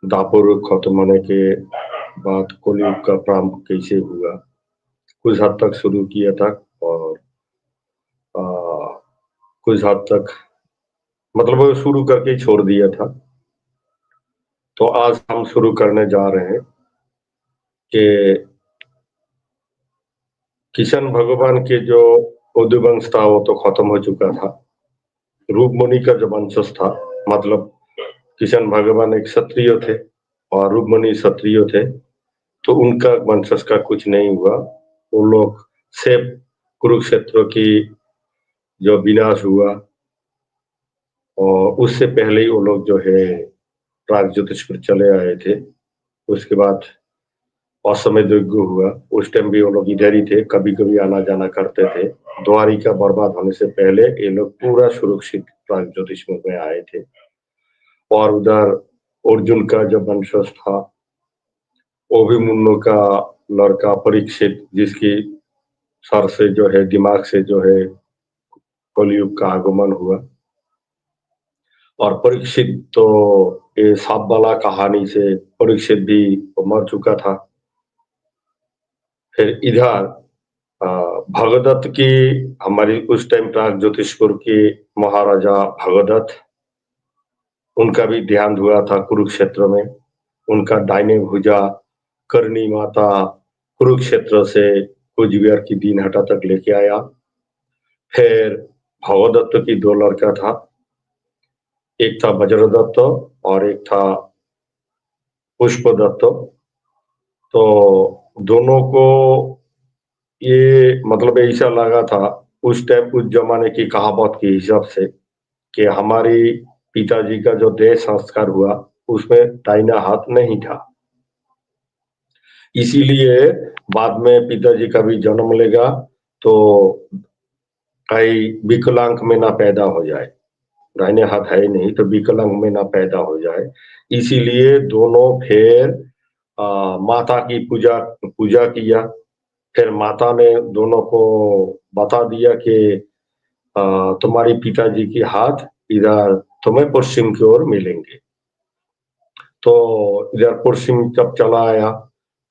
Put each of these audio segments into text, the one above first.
दापुर खत्म होने के बाद कलयुग का प्रारंभ कैसे हुआ, कुछ हद तक शुरू किया था और अ, कुछ हद तक मतलब वो शुरू करके छोड़ दिया था। तो आज हम शुरू करने जा रहे हैं कि किशन भगवान के जो उद्वंश था वो तो खत्म हो चुका था। रूपमणि का जो वंशज था, मतलब किशन भगवान एक क्षत्रिय थे और रूपमणि क्षत्रिय थे, तो उनका वंशज का कुछ नहीं हुआ। वो लोग सिर्फ कुरुक्षेत्र की जो विनाश हुआ और उससे पहले ही वो लोग जो है प्राग ज्योतिषपुर चले आए थे। उसके बाद असमय यज्ञ हुआ, उस टाइम भी वो लोग इधर ही थे, कभी-कभी आना-जाना करते थे। द्वारिका बर्बाद होने से पहले ये लोग पूरा सुरक्षित प्राग ज्योतिषपुर में आए थे। और उधर अर्जुन का जो वंशज था, अभिमन्यु का लड़का परीक्षित, जिसकी सर से जो है दिमाग से जो है कलयुग का आगमन हुआ। और परीक्षित तो ये सांप वाला कहानी से परीक्षित भी मर चुका था। फिर इधर अ, भगदत्त की हमारी उस टाइम प्राग ज्योतिषपुर की महाराजा भगदत्त, उनका भी देहांत हुआ था कुरुक्षेत्र में। उनका दाहिने भुजा करनी माता कुरुक्षेत्र से कुचबिहार की दीनहटा तक लेके आया। फिर भगदत्त की दो लड़का था, एक था वज्रदत्त और एक था पुष्पदत्त। तो दोनों को ये मतलब ऐसा लगा था उस टाइम, उस जमाने की कहावत के हिसाब से, कि हमारी पिताजी का जो देह संस्कार हुआ उसमें दाहिना हाथ नहीं था। इसीलिए बाद में पिताजी का भी जन्म लेगा तो कहीं विकलांग में ना पैदा हो जाए, दाहिने हाथ है ही नहीं तो विकलांग में ना पैदा हो जाए। इसीलिए दोनों फिर माता की पूजा पूजा किया। फिर माता ने दोनों को बता दिया कि तुम्हारी पिताजी की हाथ इधर तुम्हें पश्चिम की ओर मिलेंगे। तो इधर पश्चिम जब चला आया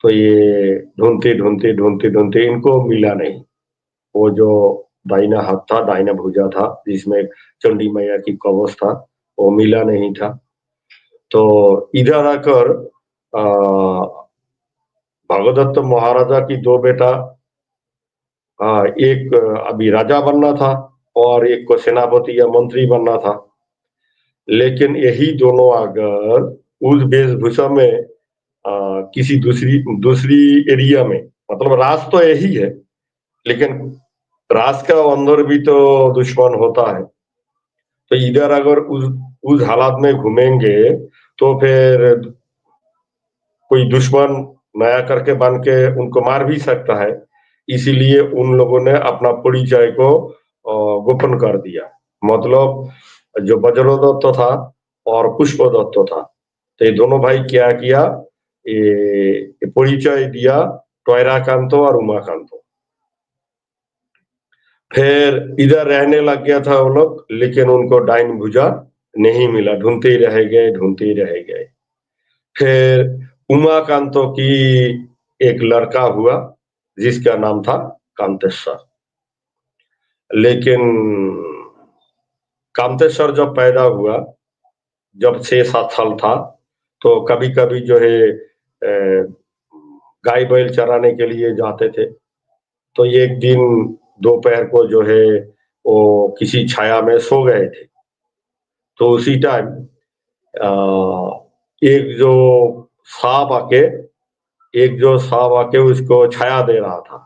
तो ये ढूंढते ढूंढते ढूंढते ढूंढते इनको मिला नहीं। वो जो दाहिना हाथ था, दाहिना भुजा था, जिसमें चंडी मैया की कवच था, वो मिला नहीं था। तो इधर आकर भगदत्त महाराजा की दो बेटा, एक अभी राजा बनना था और एक को सेनापति या मंत्री बनना था। लेकिन यही दोनों अगर उस वेशभूषा में किसी दूसरी दूसरी एरिया में, मतलब राज तो यही है, लेकिन राज का अंदर भी तो दुश्मन होता है। तो इधर अगर उस हालात में घूमेंगे तो फिर कोई दुश्मन नया करके बन के उनको मार भी सकता है। इसीलिए उन लोगों ने अपना परिचय को गोपन कर दिया। मतलब जो वज्रदत्त था और पुष्पदत्त था, तो ये दोनों भाई क्या किया, ये परिचय दिया टोयराकांतो और उमाकांतो। फिर इधर रहने लग गया था वो लोग, लेकिन उनको डाइन भुजा नहीं मिला, ढूंढते ही रह गए, ढूंढते ही रह गए। फिर उमाकांतो की एक लड़का हुआ जिसका नाम था कांतेश्वर। लेकिन कांतेश्वर जब पैदा हुआ, जब 6-7 साल था, तो कभी-कभी जो है गाय बैल चराने के लिए जाते थे। तो एक दिन दोपहर को जो है वो किसी छाया में सो गए थे। तो उसी टाइम एक जो सांप आके एक जो सांप आके उसको छाया दे रहा था।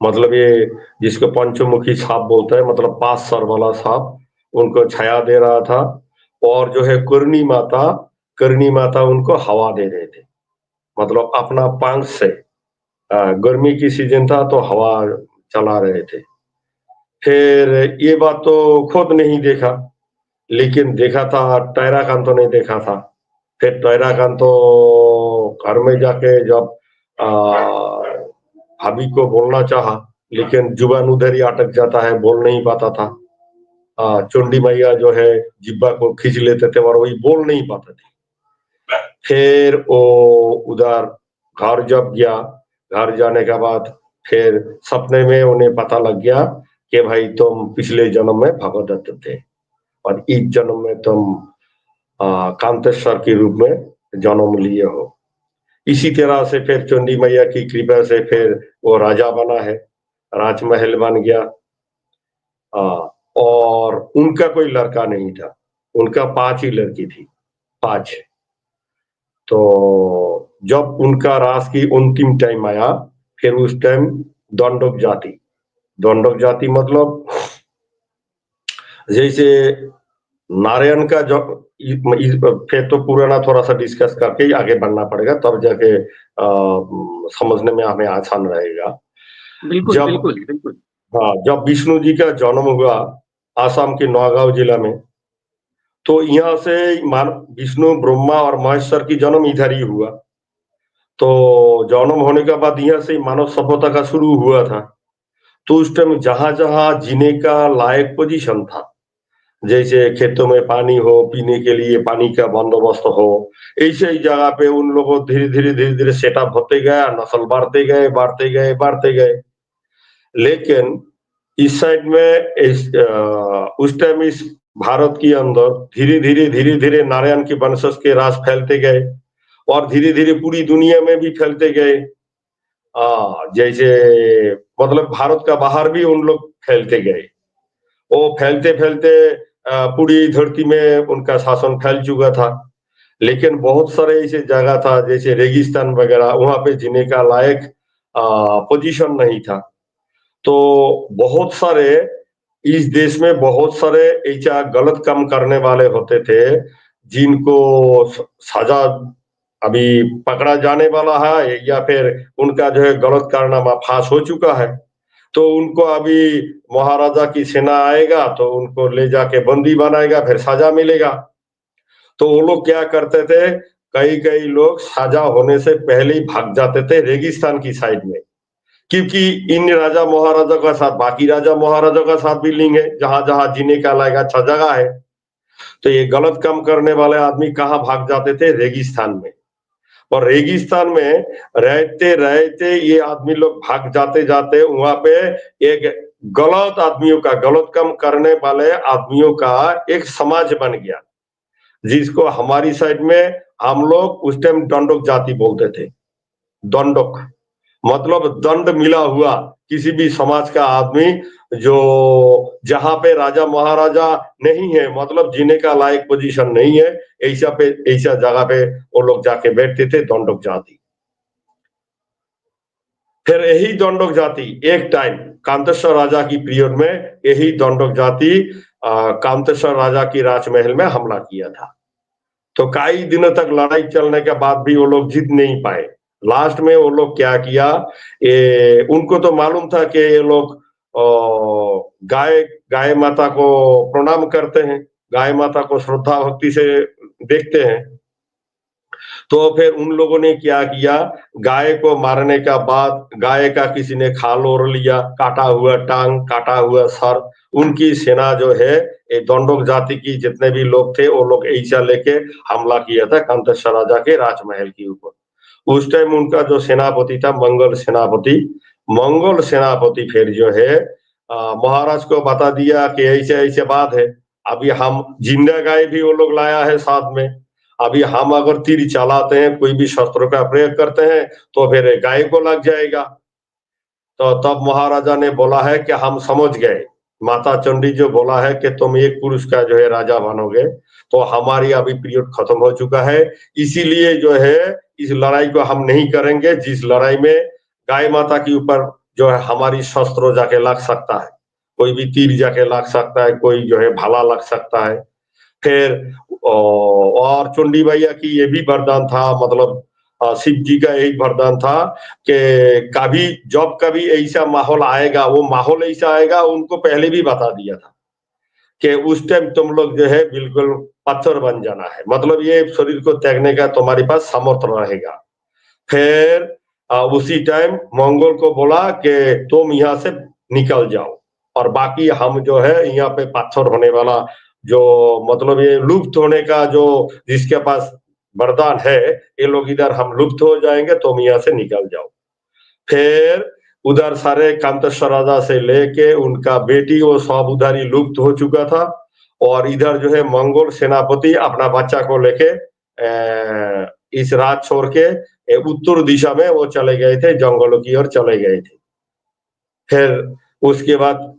मतलब ये जिसको पंचमुखी सांप बोलते हैं, मतलब 5 सर वाला सांप उनको छाया दे रहा था। और जो है करनी माता उनको हवा दे रहे थे, मतलब अपना पंख से। गर्मी की सीजन था तो हवा चला रहे थे। फिर ये बात तो खुद नहीं देखा, लेकिन देखा था टैराकांतो ने देखा था। फिर टैराकांतो घर में जाके जब भाभी को बोलना चाहा, लेकिन जुबान उधर ही अटक जाता है, बोल नहीं पाता था। चुंडी मैया जो है जिब्बा को खींच लेते थे और वही बोल नहीं पाते थे। फिर वो उधर घर जब गया, घर जाने के बाद फिर सपने में उन्हें पता लग गया कि भाई तुम पिछले जन्म में भगदत्त थे और इस जन्म में तुम कांतेश्वर के रूप में जन्म लिए हो। इसी तरह से फिर चंडी मैया की कृपा से फिर वो राजा बना है, राजमहल बन गया। और उनका कोई लड़का नहीं था, उनका 5 ही लड़की थी, 5। तो जब उनका राज की अंतिम टाइम आया, फिर उस टाइम दंडक जाति मतलब जैसे नारायण का जो फिर तो पुराना थोड़ा सा डिस्कस करके ही आगे बढ़ना पड़ेगा, तब जाके समझने में हमें आसान रहेगा। बिल्कुल जब बिल्कुल बिल्कुल। हाँ, जब विष्णु जी का जन्म हुआ आसाम के नौगांव जिला में, तो यहाँ से विष्णु, ब्रह्मा और महेश्वर की जन्म इधर ही हुआ। तो जन्म होने के बाद यहाँ से मानव सभ्यता का शुरू हुआ था। तो उस टाइम जहां-जहां जीने का लायक पोजीशन था, जैसे खेतों में पानी हो, पीने के लिए पानी का बंदोबस्त हो, ऐसे ही जगह पे उन लोगों धीरे-धीरे सेटअप होते गया, नस्ल बढ़ते गए। लेकिन इस साइड में उस टाइम इस भारत के अंदर धीरे-धीरे नारायण के वंशज के राज फैलते गए और धीरे-धीरे पूरी दुनिया में भी फैलते गए। जैसे मतलब भारत का बाहर भी उन लोग फैलते गए। वो फैलते-फैलते पूरी धरती में उनका शासन फैल चुका था। लेकिन बहुत सारे ऐसे जगह था जैसे रेगिस्तान वगैरह, वहाँ पे जीने का लायक पोजीशन नहीं था। तो बहुत सारे इस देश में बहुत सारे ऐसा गलत काम करने वाले होते थे, जिनको सजा अभी पकड़ा जाने वाला है या फिर उनका जो है गलत कारनामा फांस हो चुका है। तो उनको अभी महाराजा की सेना आएगा तो उनको ले जाके बंदी बनाएगा, फिर सजा मिलेगा। तो वो लोग क्या करते थे, कई-कई लोग सजा होने से पहले ही भाग जाते थे रेगिस्तान की साइड में। क्योंकि इन राजा महाराजा का साथ बाकी राजा महाराजा का साथ भी लिंक है, जहां-जहां जीने का लायक अच्छा जगह है। तो ये गलत काम करने वाले आदमी कहाँ भाग जाते थे, रेगिस्तान में। और रेगिस्तान में रहते-रहते ये आदमी लोग भाग जाते-जाते वहाँ पे एक गलत काम करने वाले आदमियों का एक समाज बन गया, जिसको हमारी साइड में हम लोग उस टाइम दंडक जाति बोलते थे। दंडक मतलब दंड मिला हुआ किसी भी समाज का आदमी जो जहाँ पे राजा महाराजा नहीं है, मतलब जीने का लायक पोजीशन नहीं है, ऐसा जगह पे वो लोग जाके बैठते थे, दंडक जाति। फिर यही दंडक जाति एक टाइम कांतेश्वर राजा की पीरियड में यही दंडक जाति कांतेश्वर राजा की राजमहल में हमला किया था। तो कई दिनों तक लड़ाई चलने के बाद भी वो लोग जीत नहीं पाए। लास्ट में वो लोग क्या किया, उनको तो मालूम था कि ये लोग गाय गाय माता को प्रणाम करते हैं, गाय माता को श्रद्धा भक्ति से देखते हैं। तो फिर उन लोगों ने क्या किया, गाय को मारने का बाद गाय का किसी ने खाल ओढ़ लिया, काटा हुआ टांग, काटा हुआ सर। उनकी सेना जो है ये दंडक जाति की जितने भी लोग थे वो लोग ऐसा लेके हमला किया था कांतेश्वर राजा के राजमहल के ऊपर। उस टाइम उनका जो सेनापति था मंगल सेनापति फिर जो है महाराज को बता दिया कि ऐसे ऐसे बात है, अभी हम जिंदा गाय भी वो लोग लाया है साथ में, अभी हम अगर तीर चलाते हैं, कोई भी शस्त्रों का प्रयोग करते हैं तो फिर गाय को लग जाएगा। तो तब महाराजा ने बोला है कि हम समझ गए, माता चंडी जो बोला है कि तुम एक पुरुष का जो है राजा बनोगे, तो हमारी अभी पीरियड खत्म हो चुका है, इसीलिए जो है इस लड़ाई को हम नहीं करेंगे, जिस लड़ाई में गाय माता के ऊपर जो है हमारी शस्त्रों जाके लग सकता है, कोई भी तीर जाके लग सकता है, कोई जो है भाला लग सकता है। फिर और चुंडी भैया की ये भी वरदान था, मतलब शिव जी का यही वरदान था कि कभी जब कभी ऐसा माहौल आएगा, वो माहौल ऐसा आएगा उनको पहले भी बता दिया था कि उस टाइम तुम लोग जो है बिल्कुल पत्थर बन जाना है, मतलब ये शरीर को त्यागने का तुम्हारे पास सामर्थ्य रहेगा। फिर उसी टाइम मंगोल को बोला कि तुम यहाँ से निकल जाओ और बाकी हम जो है यहाँ पे पत्थर होने वाला जो मतलब ये लुप्त होने का जो जिसके पास वरदान है, ये लोग इधर हम लुप्त हो जाएंगे, तुम यहाँ से निकल जाओ। फिर उधर सारे कांतेश्वर राजा से लेके उनका बेटी वो सब उधर ही लुप्त हो चुका था, और इधर जो है मंगोल सेनापति अपना बच्चा को लेके इस राज छोड़ के उत्तर दिशा में वो चले गए थे, जंगलों की ओर चले गए थे। फिर उसके बाद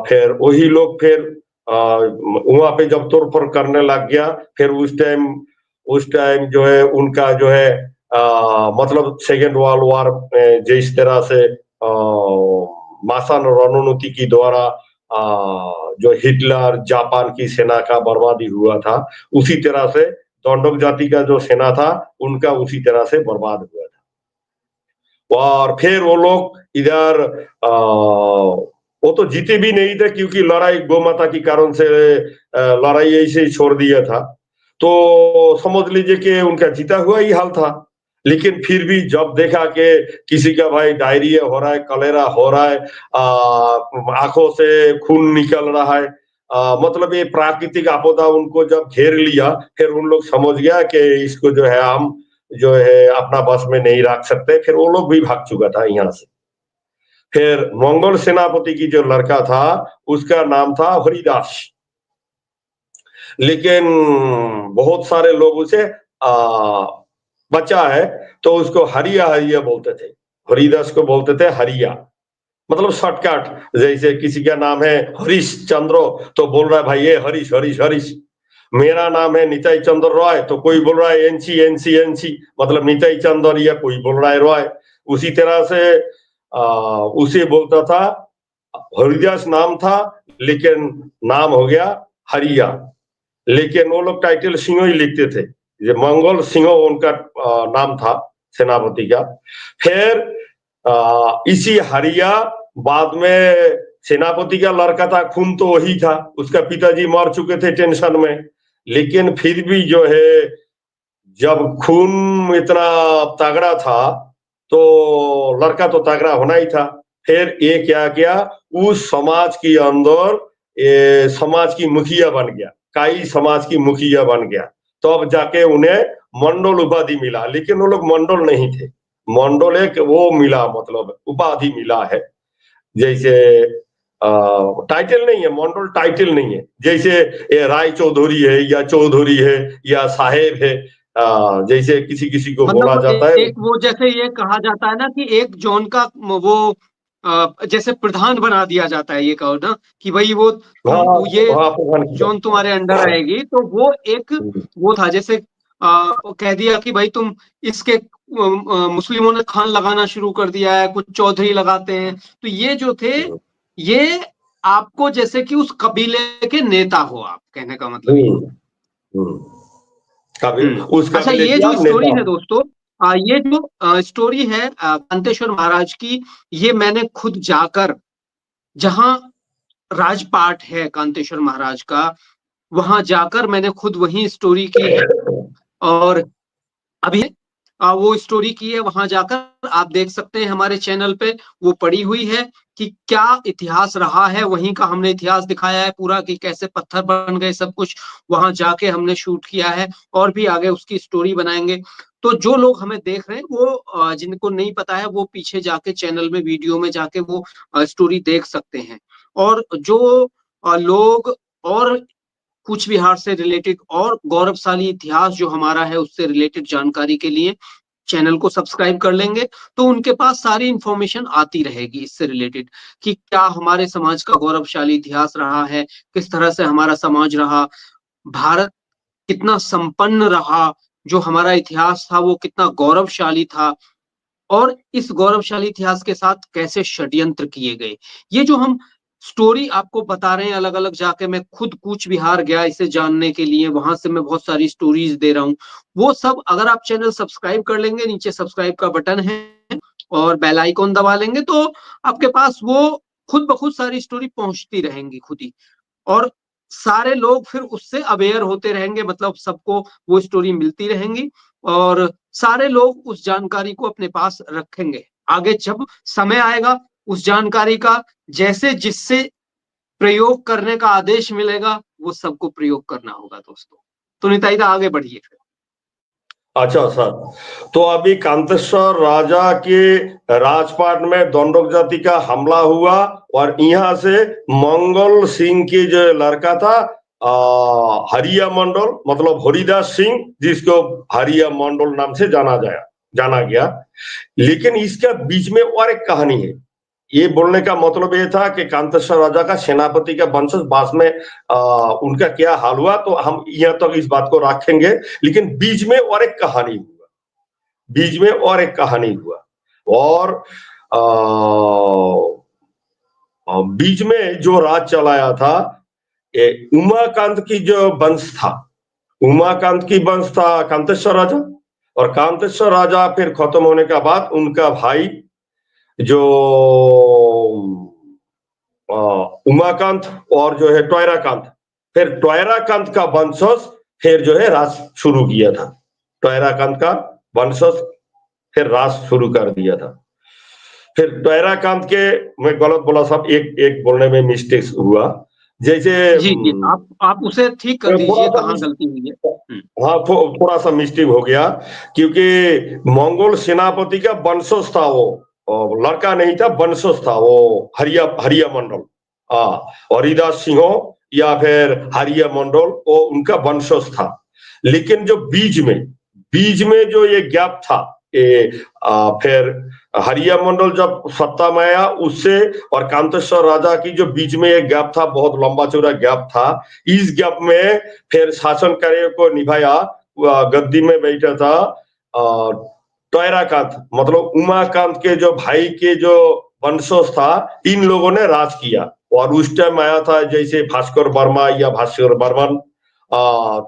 फिर वही लोग फिर वहां पे जब तोड़फोड़ करने लग गया, फिर उस टाइम जो है उनका जो है मतलब सेकेंड वर्ल्ड वॉर जिस तरह से मासान रणनीति की द्वारा जो हिटलर जापान की सेना का बर्बादी हुआ था, उसी तरह से दंडक जाति का जो सेना था उनका उसी तरह से बर्बाद हुआ था। और फिर वो लोग इधर वो तो जीते भी नहीं थे, क्योंकि लड़ाई गोमाता के कारण से लड़ाई ऐसे ही छोड़ दिया था, तो समझ लीजिए कि उनका जीता हुआ ही हाल था। लेकिन फिर भी जब देखा कि किसी का भाई डायरिया हो रहा है, कलेरा हो रहा है, आंखों से खून निकल रहा है, मतलब ये प्राकृतिक आपदा उनको जब घेर लिया, फिर उन लोग समझ गया कि इसको जो है हम जो है अपना बस में नहीं रख सकते, फिर वो लोग भी भाग चुका था यहाँ से। फिर मंगोल सेनापति की जो लड़का था उसका नाम था हरिदास, लेकिन बहुत सारे लोग उसे बचा है तो उसको हरिया हरिया बोलते थे, हरिदास को बोलते थे हरिया, मतलब शॉर्टकट। जैसे किसी का नाम है हरीश चंद्र तो बोल रहा है भाई ये हरीश हरीश हरीश। मेरा नाम है निताई चंद्र रॉय तो कोई बोल रहा है एनसी एनसी एनसी, मतलब निताई चंद्र, या कोई बोल रहा है रॉय। उसी तरह से उसे बोलता था, हरिदास नाम था लेकिन नाम हो गया हरिया। लेकिन वो लोग टाइटल सिंह ही लिखते थे, ये मंगोल सिंह उनका नाम था सेनापति का। फिर इसी हरिया बाद में सेनापति का लड़का था, खून तो वही था, उसका पिताजी मर चुके थे टेंशन में, लेकिन फिर भी जो है जब खून इतना तगड़ा था तो लड़का तो तगड़ा होना ही था। फिर ये क्या किया, उस समाज के अंदर समाज की मुखिया बन गया, काई समाज की मुखिया बन गया। तो अब जाके उन्हें मंडल उपाधि मिला, लेकिन वो लोग मंडल नहीं थे, मंडल एक वो मिला, मतलब उपाधि मिला है। जैसे टाइटल नहीं है, मंडल टाइटल नहीं है, जैसे राय चौधरी है या चौधरी है या साहेब है, जैसे किसी किसी को बोला मतलब जाता है। एक वो जैसे ये कहा जाता है ना कि एक जोन का वो जैसे प्रधान बना दिया जाता है, ये कहो ना कि भाई वो हाँ तुम ये हाँ, प्रधान किया। जोन तुम्हारे अंडर आएगी, तो वो एक वो था जैसे कह दिया कि भाई तुम इसके मुस्लिमों ने खान लगाना शुरू कर दिया है, कुछ चौधरी लगाते हैं, तो ये जो थे ये आपको जैसे कि उस कबीले के नेता हो आप, कहने का मतलब ये। उस अच्छा, काबिले ये की जो आप स्टोरी नेता है हो। दोस्तों, ये जो स्टोरी है कांतेश्वर महाराज की, ये मैंने खुद जाकर, जहां राजपाट है कांतेश्वर महाराज का, वहां जाकर मैंने खुद वही स्टोरी की है। और अभी वो स्टोरी की है, वहां जाकर आप देख सकते हैं, हमारे चैनल पे वो पड़ी हुई है कि क्या इतिहास रहा है, वहीं का हमने इतिहास दिखाया है पूरा, कि कैसे पत्थर बन गए, सब कुछ वहां जाके हमने शूट किया है, और भी आगे उसकी स्टोरी बनाएंगे। तो जो लोग हमें देख रहे हैं वो जिनको नहीं पता है वो पीछे जाके चैनल में वीडियो में जाके वो स्टोरी देख सकते हैं। और जो लोग और कूच बिहार से रिलेटेड और गौरवशाली इतिहास जो हमारा है उससे रिलेटेड जानकारी के लिए चैनल को सब्सक्राइब कर लेंगे, तो उनके पास सारी इंफॉर्मेशन आती रहेगी इससे रिलेटेड, कि क्या हमारे समाज का गौरवशाली इतिहास रहा है, किस तरह से हमारा समाज रहा, भारत कितना संपन्न रहा, जो हमारा इतिहास था वो कितना गौरवशाली था, और इस गौरवशाली इतिहास के साथ कैसे षड्यंत्र किए गए। ये जो हम स्टोरी आपको बता रहे हैं अलग अलग, जाके मैं खुद कूच बिहार गया इसे जानने के लिए, वहां से मैं बहुत सारी स्टोरीज दे रहा हूँ, वो सब अगर आप चैनल सब्सक्राइब कर लेंगे, नीचे सब्सक्राइब का बटन है और बेल आइकॉन दबा लेंगे, तो आपके पास वो खुद ब खुद सारी स्टोरी पहुंचती रहेंगी खुद ही, और सारे लोग फिर उससे अवेयर होते रहेंगे, मतलब सबको वो स्टोरी मिलती रहेंगी, और सारे लोग उस जानकारी को अपने पास रखेंगे। आगे जब समय आएगा उस जानकारी का जैसे जिससे प्रयोग करने का आदेश मिलेगा वो सबको प्रयोग करना होगा दोस्तों। तो निताई दा आगे बढ़िए फिर। अच्छा सर, तो अभी कांतेश्वर राजा के राजपाट में दंडक जाति का हमला हुआ और यहाँ से मंगल सिंह के जो लड़का था हरिया मंडल मतलब हरिदास सिंह, जिसको हरिया मंडल नाम से जाना गया। लेकिन इसका बीच में और एक कहानी है। ये बोलने का मतलब ये था कि कांतेश्वर राजा का सेनापति का वंशज बाद में उनका क्या हाल हुआ, तो हम यहाँ तक इस बात को रखेंगे। लेकिन बीच में और एक कहानी हुआ, बीच में और एक कहानी हुआ। और बीच में जो राज चलाया था उमाकांत की जो वंश था, उमाकांत की वंश था कांतेश्वर राजा। और कांतेश्वर राजा फिर खत्म होने के बाद उनका भाई जो उमाकांत और जो है टोयराकांत, फिर टोयराकांत का वंशज फिर जो है राज शुरू किया था। टोयराकांत का वंशज फिर राज शुरू कर दिया था। फिर टोयराकांत के, मैं गलत बोला साहब, एक बोलने में मिस्टेक हुआ। जैसे जी जी, आप उसे ठीक कर दीजिए, कहाँ गलती हुई है। हाँ, थोड़ा सा मिस्टेक हो गया, क्योंकि मंगोल सेनापति का वंशज था वो, लड़का नहीं था, वंशज था वो हरिया मंडल। और हरिदास सिंह या फिर हरिया मंडल वो उनका वंशज था। लेकिन जो बीच में जो ये गैप था, फिर हरिया मंडल जब सत्ता में आया उससे और कांतेश्वर राजा की जो बीच में एक गैप था, बहुत लंबा चौड़ा गैप था। इस गैप में फिर शासन कार्य को निभाया, गद्दी में बैठा था टोयराकांत मतलब उमाकांत के जो भाई के जो वंशज था, इन लोगों ने राज किया। और उस टाइम आया था जैसे भास्कर वर्मा या भास्कर बर्मन,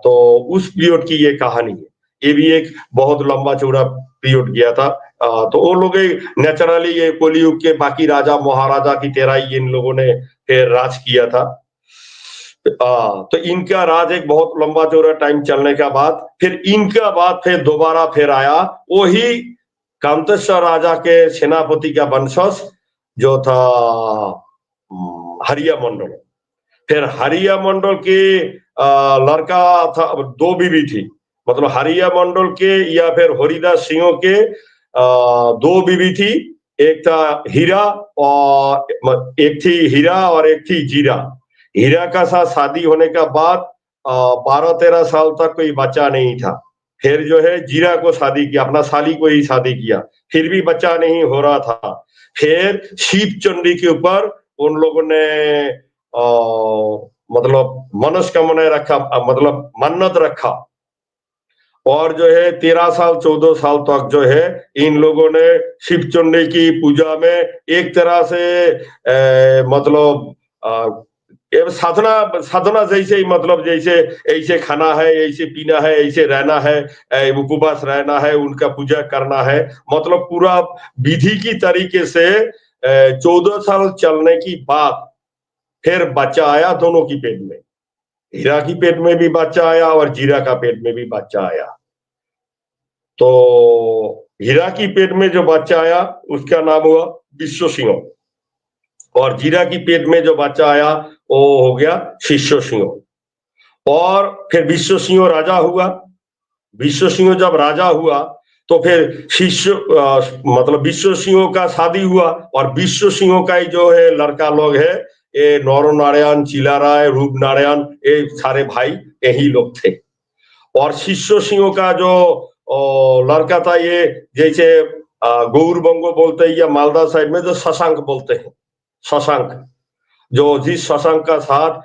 तो उस पीरियड की ये कहानी है। ये भी एक बहुत लंबा चौड़ा पीरियड गया था। तो वो लोग नेचुरली ये कलयुग के बाकी राजा महाराजा की तरह ही इन लोगों ने फिर राज किया था। तो इनका राज एक बहुत लंबा चौड़ा टाइम चलने के बाद फिर दोबारा फिर आया वही कांतेश्वर राजा के सेनापति का वंशज जो था हरिया मंडल। फिर हरिया मंडल के लड़का था, दो बीवी थी, मतलब हरिया मंडल के या फिर हरिदास सिंह के दो बीवी थी। एक था हीरा और एक थी जीरा। हीरा का साथ शादी होने के बाद 12-13 साल तक कोई बच्चा नहीं था। फिर जो है जीरा को शादी किया, अपना साली को ही शादी किया, फिर भी बच्चा नहीं हो रहा था। फिर शिव चंडी के ऊपर उन लोगों ने मतलब मनस्कामना रखा, मतलब मन्नत रखा। और जो है 13 साल 14 साल तक जो है इन लोगों ने शिव चंडी की पूजा में एक तरह से मतलब साधना जैसे ही, मतलब जैसे ऐसे खाना है, ऐसे पीना है, ऐसे रहना है, उपवास रहना है, उनका पूजा करना है, मतलब पूरा विधि की तरीके से 14 साल चलने की बाद फिर बच्चा आया दोनों की पेट में। हीरा की पेट में भी बच्चा आया और जीरा का पेट में भी बच्चा आया। तो हीरा की पेट में जो बच्चा आया उसका नाम हुआ विश्व सिंह, और जीरा की पेट में जो बच्चा आया वो हो गया शिष्य सिंह। और फिर विश्व सिंह राजा हुआ। विश्व सिंह जब राजा हुआ तो फिर शिष्य मतलब विश्व सिंह का शादी हुआ, और विश्व सिंह का ही जो है लड़का लोग है, ये नर नारायण, चिला राय, रूप नारायण, ये सारे भाई यही लोग थे। और शिष्य सिंह का जो लड़का था, ये जैसे गौरबंग बोलते हैं या मालदा साइड में जो शशांक बोलते हैं, शशांक, जो जिस शशांक का साथ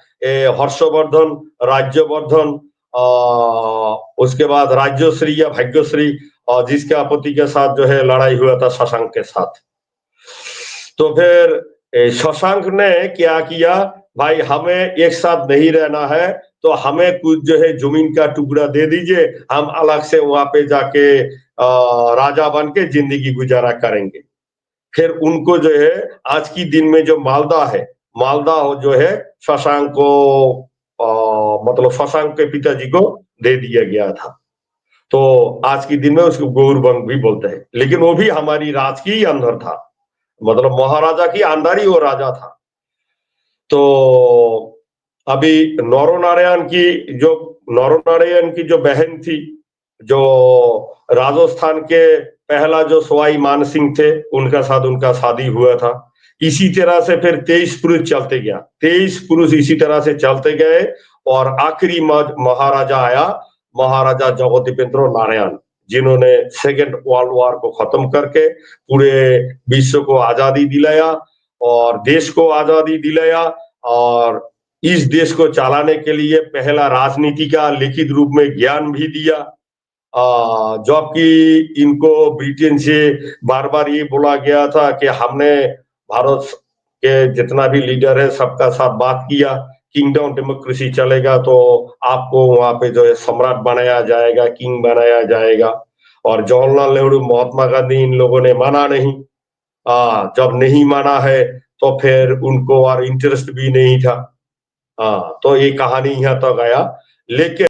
हर्षवर्धन, राज्यवर्धन, उसके बाद राज्यश्री या भाग्यश्री, जिसका पति के साथ जो है लड़ाई हुआ था शशांक के साथ। तो फिर शशांक ने क्या किया, भाई हमें एक साथ नहीं रहना है, तो हमें कुछ जो है जमीन का टुकड़ा दे दीजिए, हम अलग से वहां पे जाके राजा बन के जिंदगी गुजारा करेंगे। फिर उनको जो है आज की दिन में जो मालदा है, मालदा जो है शशांक को मतलब शशांक के पिताजी को दे दिया गया था। तो आज के दिन में उसको गौरबंग भी बोलते हैं, लेकिन वो भी हमारी राज की अंदर था, मतलब महाराजा की अंदर ही वो राजा था। तो अभी नरो नारायण की जो बहन थी, जो राजस्थान के पहला जो सवाई मान सिंह थे उनका साथ उनका शादी हुआ था। इसी तरह से फिर 23 पुरुष चलते गया, 23 पुरुष इसी तरह से चलते गए और आखिरी महाराजा आया, महाराजा जगदीपेंद्र नारायण, जिन्होंने सेकेंड वर्ल्ड वॉर को खत्म करके पूरे विश्व को आजादी दिलाया और देश को आजादी दिलाया और इस देश को चलाने के लिए पहला राजनीति का लिखित रूप में ज्ञान भी दिया। जबकि इनको ब्रिटेन से बार बार ये बोला गया था कि हमने भारत के जितना भी लीडर है सबका साथ बात किया, किंगडम डेमोक्रेसी चलेगा तो आपको वहां पे जो है सम्राट बनाया जाएगा, किंग बनाया जाएगा। और जवाहरलाल नेहरू, महात्मा गांधी इन लोगों ने माना नहीं। जब नहीं माना है तो फिर उनको और इंटरेस्ट भी नहीं था। तो ये कहानी यहाँ तक आया। लेकिन